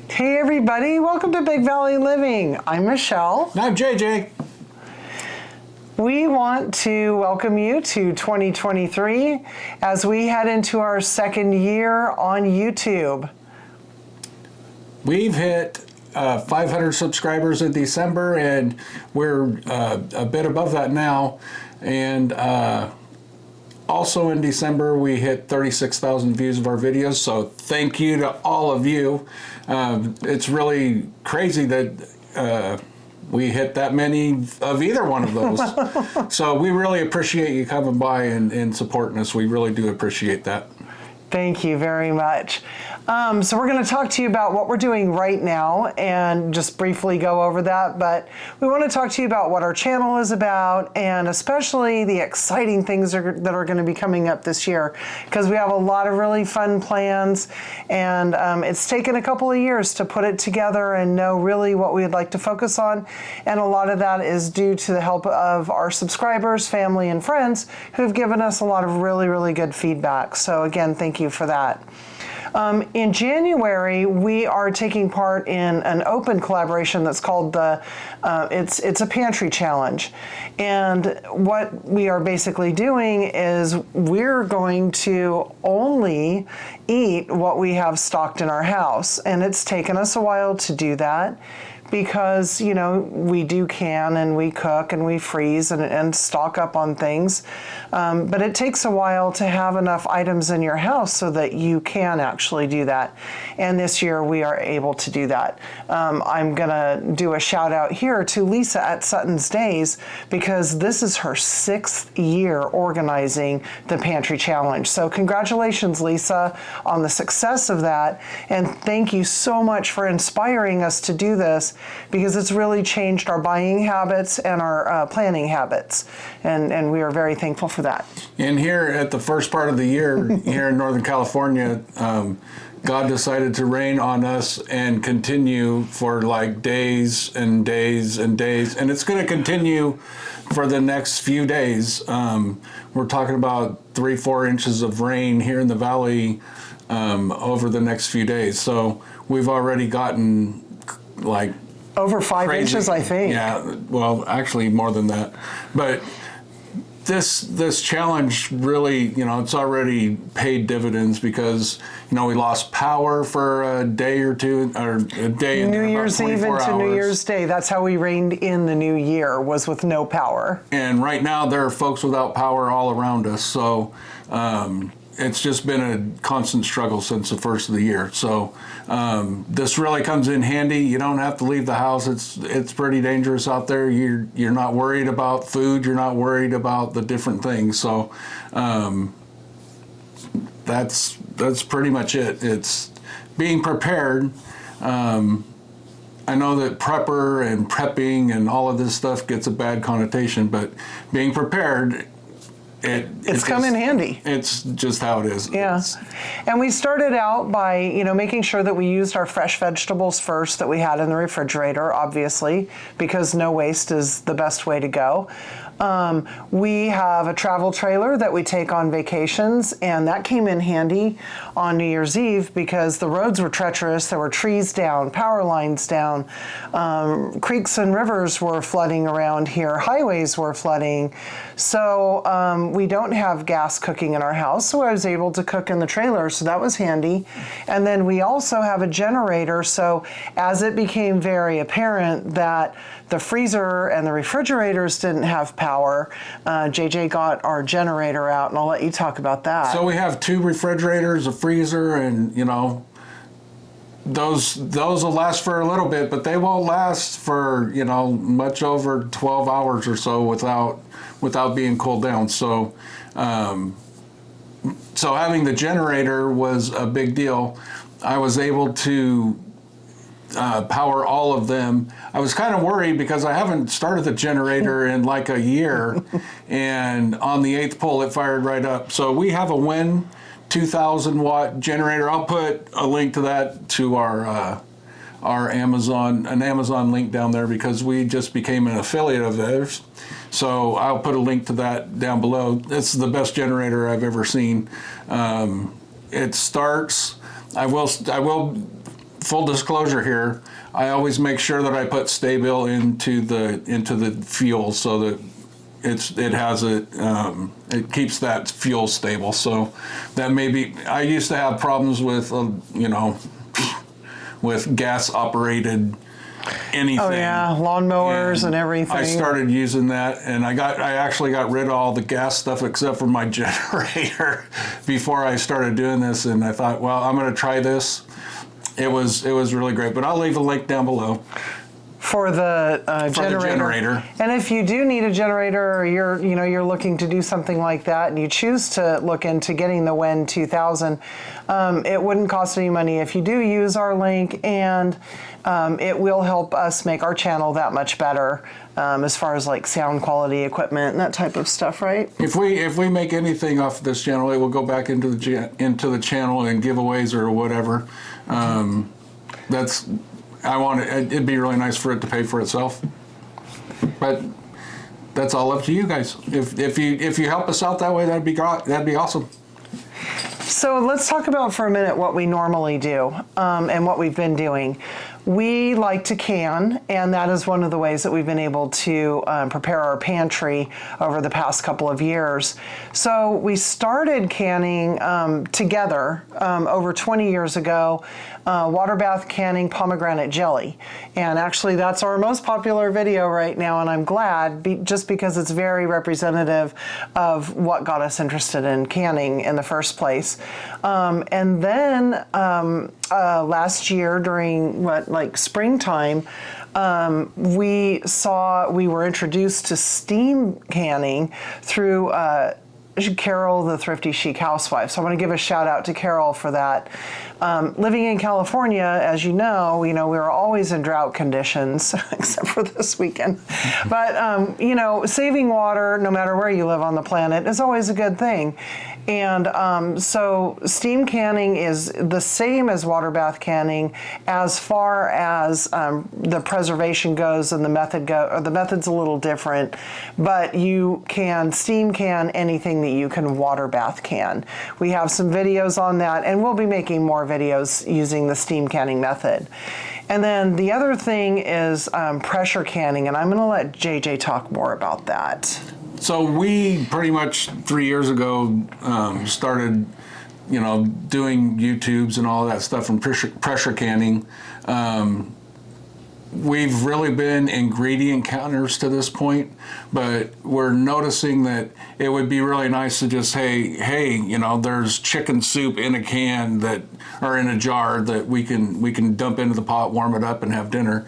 Hey everybody, welcome to Big Valley Living. I'm Michelle. And I'm JJ. We want to welcome you to 2023 as we head into our second year on YouTube. We've hit 500 subscribers in December, and we're a bit above that now. And also in December, we hit 36,000 views of our videos. So thank you to all of you. It's really crazy that we hit that many of either one of those. So we really appreciate you coming by and supporting us. We really do appreciate that. Thank you very much. So we're going to talk to you about what we're doing right now and just briefly go over that. But we want to talk to you about what our channel is about and especially the exciting things that are going to be coming up this year, because we have a lot of really fun plans, and it's taken a couple of years to put it together and know really what we'd like to focus on. And a lot of that is due to the help of our subscribers, family, and friends who've given us a lot of really, really good feedback. So again, thank you for that. In January, we are taking part in an open collaboration that's called it's a pantry challenge. And what we are basically doing is we're going to only eat what we have stocked in our house. And it's taken us a while to do that, because, you know, we do can and we cook and we freeze and stock up on things. But it takes a while to have enough items in your house so that you can actually do that. And this year we are able to do that. I'm gonna do a shout out here to Lisa at Sutton's Days, because this is her 6th year organizing the Pantry Challenge. So congratulations, Lisa, on the success of that. And thank you so much for inspiring us to do this, because it's really changed our buying habits and our planning habits, and we are very thankful for that. And here at the first part of the year, here in Northern California, God decided to rain on us and continue for like days and days and days, and it's going to continue for the next few days. We're talking about 3-4 inches of rain here in the valley over the next few days. So we've already gotten like over 5 crazy inches, I think. Yeah, well, actually more than that. But this challenge really, you know, it's already paid dividends, because, you know, we lost power for a day or two, or a day and New Year's Eve into New Year's Day. That's how we reigned in the new year, was with no power. And right now there are folks without power all around us. So it's just been a constant struggle since the first of the year. So this really comes in handy. You don't have to leave the house. It's pretty dangerous out there. You're not worried about food. You're not worried about the different things. So that's pretty much it. It's being prepared. I know that prepper and prepping and all of this stuff gets a bad connotation, but being prepared, it's come in handy. It's just how it is. Yeah. And we started out by, you know, making sure that we used our fresh vegetables first that we had in the refrigerator, obviously, because no waste is the best way to go. We have a travel trailer that we take on vacations, and that came in handy on New Year's Eve because the roads were treacherous. There were trees down, power lines down, creeks and rivers were flooding around here, highways were flooding. So we don't have gas cooking in our house, so I was able to cook in the trailer, so that was handy. And then we also have a generator, so as it became very apparent that the freezer and the refrigerators didn't have power, JJ got our generator out, and I'll let you talk about that. So we have 2 refrigerators, a freezer, and, you know, those will last for a little bit, but they won't last for, you know, much over 12 hours or so without being cooled down. So so having the generator was a big deal. I was able to power all of them. I was kind of worried because I haven't started the generator in like a year, and on the 8th pull it fired right up. So we have a Win 2000 watt generator. I'll put a link to that to our Amazon link down there, because we just became an affiliate of theirs. So I'll put a link to that down below. It's the best generator I've ever seen. It starts, I will full disclosure here, I always make sure that I put Sta-Bil into the fuel so that it keeps that fuel stable. So that maybe I used to have problems with with gas operated anything. Oh yeah, lawnmowers and everything. I started using that, and I actually got rid of all the gas stuff except for my generator before I started doing this. And I thought, well, I'm going to try this. It was really great. But I'll leave a link down below. For the generator. And if you do need a generator, or you're looking to do something like that, and you choose to look into getting the WEN 2000, it wouldn't cost any money if you do use our link, and it will help us make our channel that much better as far as like sound quality, equipment, and that type of stuff, right? If we make anything off this channel, it will go back into the channel and giveaways or whatever. It'd be really nice for it to pay for itself, but that's all up to you guys. If you help us out that way, that'd be awesome. So let's talk about for a minute what we normally do and what we've been doing. We like to can, and that is one of the ways that we've been able to prepare our pantry over the past couple of years. So we started canning together over 20 years ago, water bath canning pomegranate jelly. And actually that's our most popular video right now, and I'm glad just because it's very representative of what got us interested in canning in the first place. And then last year during springtime, we were introduced to steam canning through Carol, the Thrifty Chic Housewife. So I want to give a shout out to Carol for that. Living in California, as you know, we were always in drought conditions, except for this weekend. But, saving water, no matter where you live on the planet, is always a good thing. And so steam canning is the same as water bath canning as far as the preservation goes, and the method's a little different, but you can steam can anything that you can water bath can. We have some videos on that, and we'll be making more videos using the steam canning method. And then the other thing is pressure canning, and I'm going to let JJ talk more about that. So we pretty much 3 years ago started, doing YouTubes and all that stuff from pressure canning. We've really been ingredient counters to this point, but we're noticing that it would be really nice to just, hey, there's chicken soup in a can or in a jar that we can dump into the pot, warm it up, and have dinner.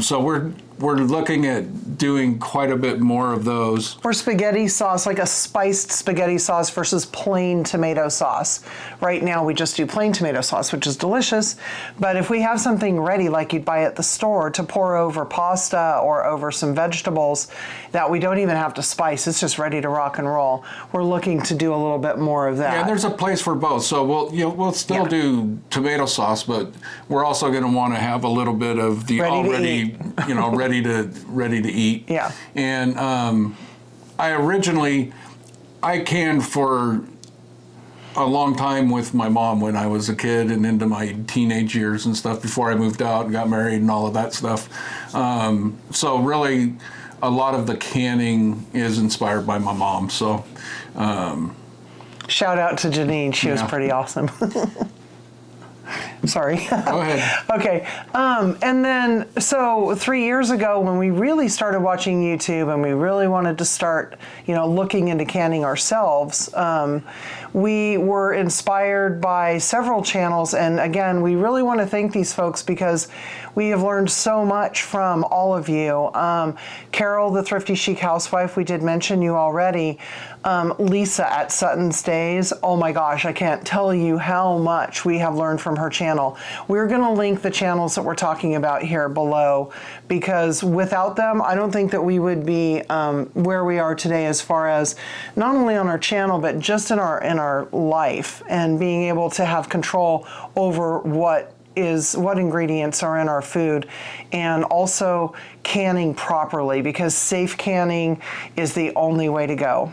So we're looking at doing quite a bit more of those. Or spaghetti sauce, like a spiced spaghetti sauce versus plain tomato sauce. Right now we just do plain tomato sauce, which is delicious. But if we have something ready, like you'd buy at the store, to pour over pasta or over some vegetables that we don't even have to spice, it's just ready to rock and roll, we're looking to do a little bit more of that. Yeah, there's a place for both. So we'll still do tomato sauce, but we're also going to want to have a little bit of the already, ready to eat. Yeah. And I canned for a long time with my mom when I was a kid and into my teenage years and stuff, before I moved out and got married and all of that stuff. So really, a lot of the canning is inspired by my mom. So shout out to Janine. She was pretty awesome. Sorry. Go ahead. Okay. And then, so 3 years ago, when we really started watching YouTube and we really wanted to start, looking into canning ourselves, we were inspired by several channels. And again, we really want to thank these folks because we have learned so much from all of you. Carol, the Thrifty Chic Housewife, we did mention you already. Lisa at Sutton's Days, oh my gosh, I can't tell you how much we have learned from her channel. We're going to link the channels that we're talking about here below, because without them, I don't think that we would be where we are today, as far as not only on our channel, but just in our life, and being able to have control over what ingredients are in our food, and also canning properly, because safe canning is the only way to go.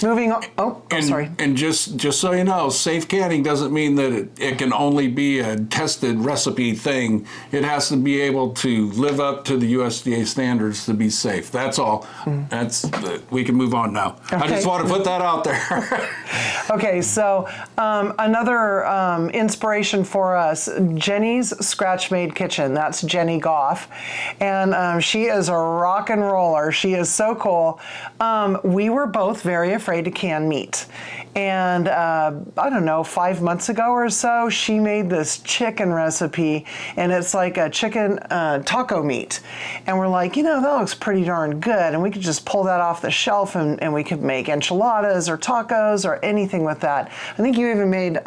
Moving on. Oh, sorry. And just so you know, safe canning doesn't mean that it can only be a tested recipe thing. It has to be able to live up to the USDA standards to be safe. That's all. We can move on now. Okay. I just want to put that out there. Okay, so another inspiration for us, Jenny's Scratch Made Kitchen. That's Jenny Goff. And she is a rock and roller. She is so cool. We were both very afraid to can meat. And I don't know, 5 months ago or so, she made this chicken recipe, and it's like a chicken taco meat. And we're like, that looks pretty darn good. And we could just pull that off the shelf, and we could make enchiladas or tacos or anything with that. I think you even made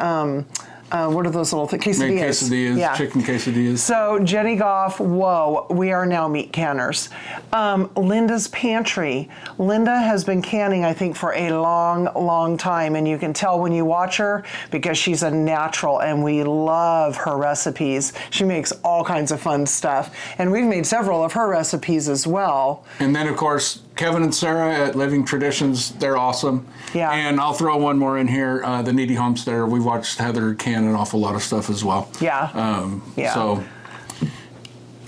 what are those little quesadillas? Made quesadillas, yeah. Chicken quesadillas. So Jenny Goff, whoa, we are now meat canners. Linda's Pantry. Linda has been canning, I think, for a long, long time, and you can tell when you watch her because she's a natural, and we love her recipes. She makes all kinds of fun stuff, and we've made several of her recipes as well. And then, of course, Kevin and Sarah at Living Traditions, they're awesome. Yeah. And I'll throw one more in here, the Needy Homesteader. We watched Heather can an awful lot of stuff as well. Yeah. Yeah. So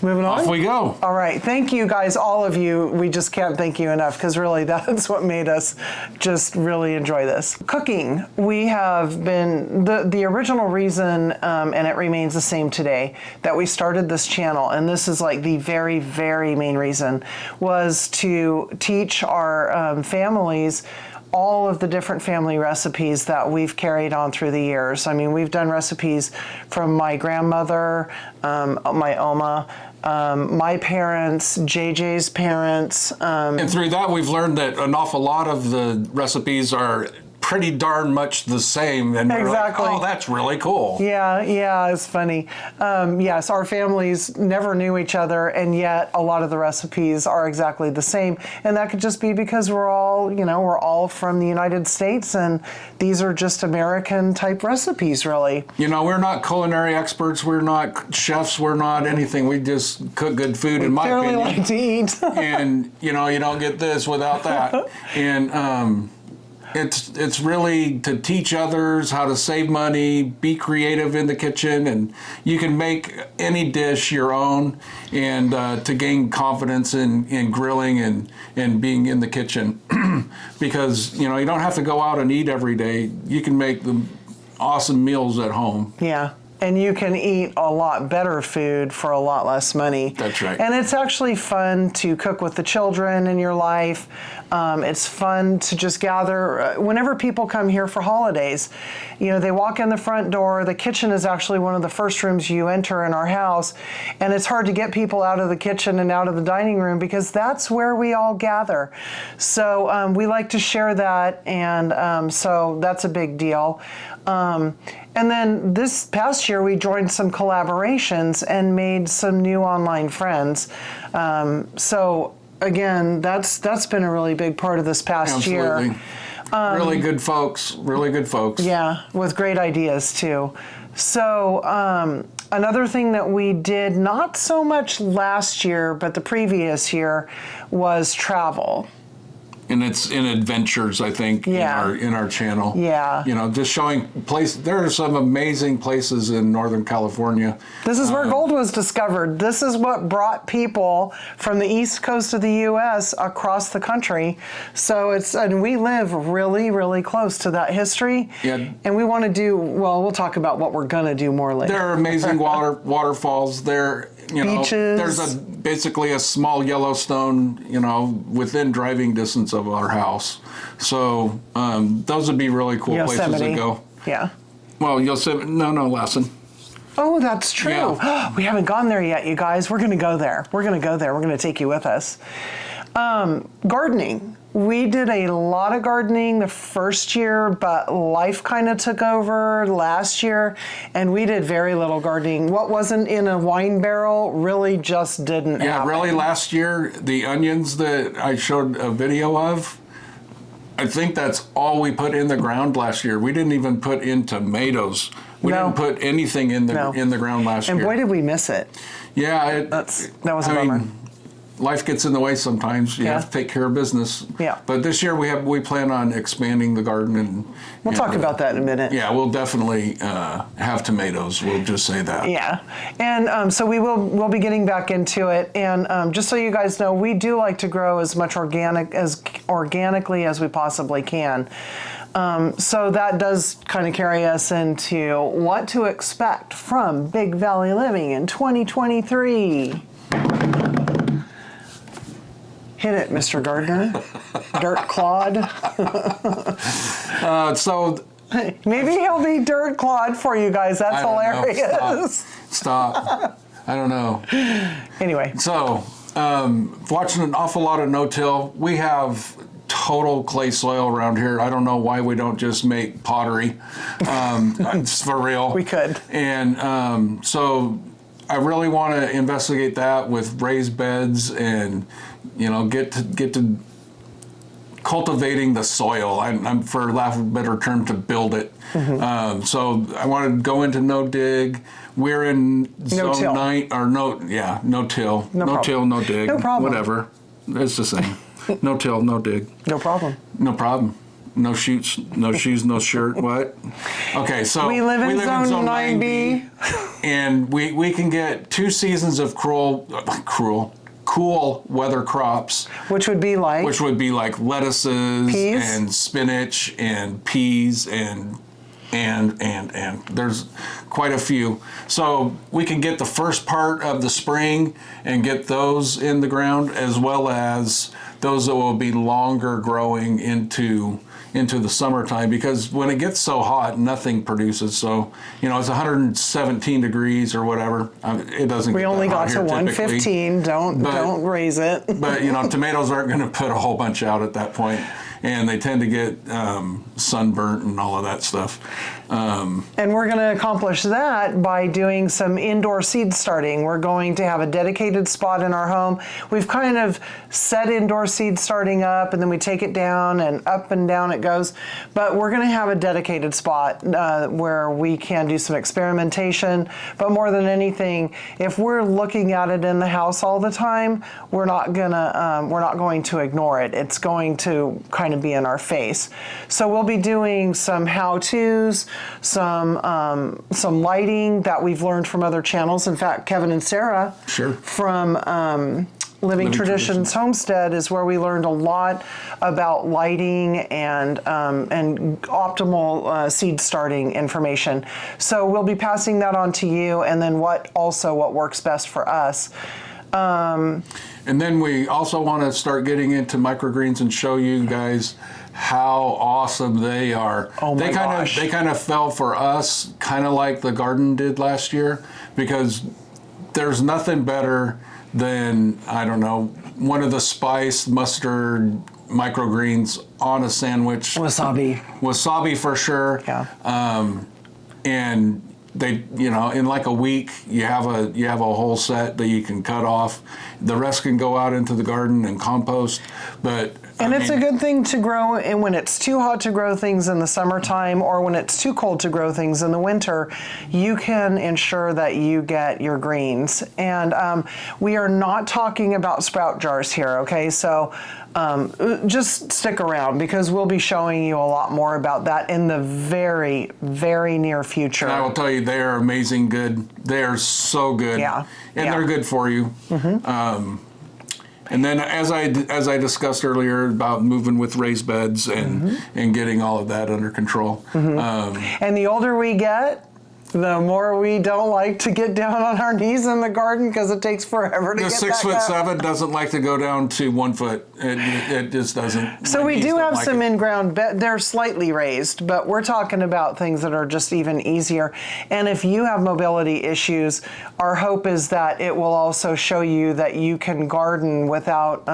moving on. Off we go. All right. Thank you guys, all of you. We just can't thank you enough because really that's what made us just really enjoy this. Cooking. We have been, the original reason, and it remains the same today, that we started this channel, and this is like the very, very main reason, was to teach our families all of the different family recipes that we've carried on through the years. I mean, we've done recipes from my grandmother, my Oma, my parents, JJ's parents. And through that, we've learned that an awful lot of the recipes are pretty darn much the same. And exactly. We're like, oh, that's really cool. Yeah, it's funny. Yes, our families never knew each other, and yet a lot of the recipes are exactly the same. And that could just be because we're all from the United States, and these are just American type recipes, really. We're not culinary experts. We're not chefs. We're not anything. We just cook good food, in my opinion. Like to eat. And, you don't get this without that. And, It's really to teach others how to save money, be creative in the kitchen, and you can make any dish your own, and to gain confidence in grilling and being in the kitchen. Because, you don't have to go out and eat every day. You can make the awesome meals at home. Yeah. And you can eat a lot better food for a lot less money. That's right. And it's actually fun to cook with the children in your life. It's fun to just gather. Whenever people come here for holidays, they walk in the front door. The kitchen is actually one of the first rooms you enter in our house. And it's hard to get people out of the kitchen and out of the dining room because that's where we all gather. So we like to share that. And so that's a big deal. And then this past year, we joined some collaborations and made some new online friends. So again, that's been a really big part of this past year. Really good folks. Yeah, with great ideas too. So another thing that we did, not so much last year, but the previous year, was travel. And it's in adventures, I think, in our channel. Yeah. Just showing places. There are some amazing places in Northern California. This is where gold was discovered. This is what brought people from the east coast of the U.S. across the country. So and we live really, really close to that history. Yeah. And we want to do, we'll talk about what we're going to do more later. There are amazing waterfalls there. Beaches. There's basically a small Yellowstone, within driving distance of our house. So those would be really cool Yosemite. places to go. Yeah. Well, Yosemite, no, Lassen. Oh, that's true. Yeah. We haven't gone there yet, you guys. We're going to go there. We're going to take you with us. Gardening. We did a lot of gardening the first year, but life kind of took over last year, and we did very little gardening. What wasn't in a wine barrel really just didn't happen. Yeah, really last year, the onions that I showed a video of, I think that's all we put in the ground last year. We didn't even put in tomatoes. We didn't put anything in the ground last year. And boy, did we miss it. Yeah. That was a bummer. life gets in the way sometimes. You have to take care of business. Yeah. But this year we plan on expanding the garden, and we'll talk about that in a minute. Yeah, we'll definitely have tomatoes. We'll just say that. Yeah, and so we'll be getting back into it. And just so you guys know, we do like to grow as much organically as we possibly can. So that does kind of carry us into what to expect from Big Valley Living in 2023. Hit it, Mr. Gardener. Dirt Clod. So maybe he'll be Dirt Clod for you guys. That's hilarious. Stop. I don't know. Anyway. So, watching an awful lot of no-till. We have total clay soil around here. I don't know why we don't just make pottery. It's for real. We could. And so I really want to investigate that with raised beds and, get to cultivating the soil. I'm for lack of a better term, to build it. Mm-hmm. So I want to go into no dig. We're in zone 9 or no till. No till, no dig. No problem. Whatever. It's the same. No till, no dig. No problem. No problem. No shoots, no shoes, no shirt. What? Okay, so we live in zone 9B. And we can get 2 seasons of cool weather crops, which would be like lettuces, peas? And spinach and peas and there's quite a few. So we can get the first part of the spring and get those in the ground, as well as those that will be longer growing into the summertime, because when it gets so hot, nothing produces. So, it's 117 degrees or whatever. It doesn't. We get only that got hot to here 115. Don't raise it. But tomatoes aren't going to put a whole bunch out at that point, and they tend to get sunburnt and all of that stuff. And we're going to accomplish that by doing some indoor seed starting. We're going to have a dedicated spot in our home. We've kind of set indoor seed starting up, and then we take it down, and up and down it goes. But we're going to have a dedicated spot where we can do some experimentation. But more than anything, if we're looking at it in the house all the time, we're not going to ignore it. It's going to kind of be in our face. So we'll be doing some how-tos, some lighting that we've learned from other channels. In fact, Kevin and Sarah from Living Traditions Homestead is where we learned a lot about lighting and optimal seed starting information. So we'll be passing that on to you, and then what works best for us. And then we also want to start getting into microgreens and show you guys how awesome they are. Oh my gosh. They kind of fell for us, kind of like the garden did last year, because there's nothing better than, I don't know, one of the spice mustard microgreens on a sandwich. Wasabi for sure. Yeah. And they, in like a week, you have a whole set that you can cut off. The rest can go out into the garden and compost. But it's a good thing to grow, and when it's too hot to grow things in the summertime, or when it's too cold to grow things in the winter, you can ensure that you get your greens. And we are not talking about sprout jars here, okay? So just stick around, because we'll be showing you a lot more about that in the very, very near future. And I will tell you, they are amazing good. They are so good. Yeah. And they're good for you. Mm-hmm. And then, as I discussed earlier about moving with raised beds and getting all of that under control. Mm-hmm. And the older we get, the more we don't like to get down on our knees in the garden, because it takes forever to get back up. The 6'7" doesn't like to go down to 1 foot. It just doesn't. So we do have some in-ground beds. They're slightly raised, but we're talking about things that are just even easier. And if you have mobility issues, our hope is that it will also show you that you can garden without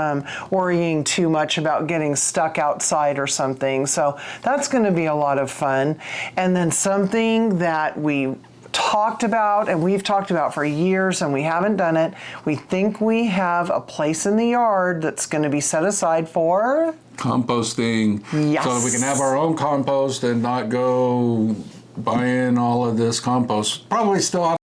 worrying too much about getting stuck outside or something. So that's going to be a lot of fun. And then something that we talked about, and we've talked about for years, and we haven't done it. We think we have a place in the yard that's going to be set aside for composting. Yes. So that we can have our own compost and not go buying all of this compost. Probably still have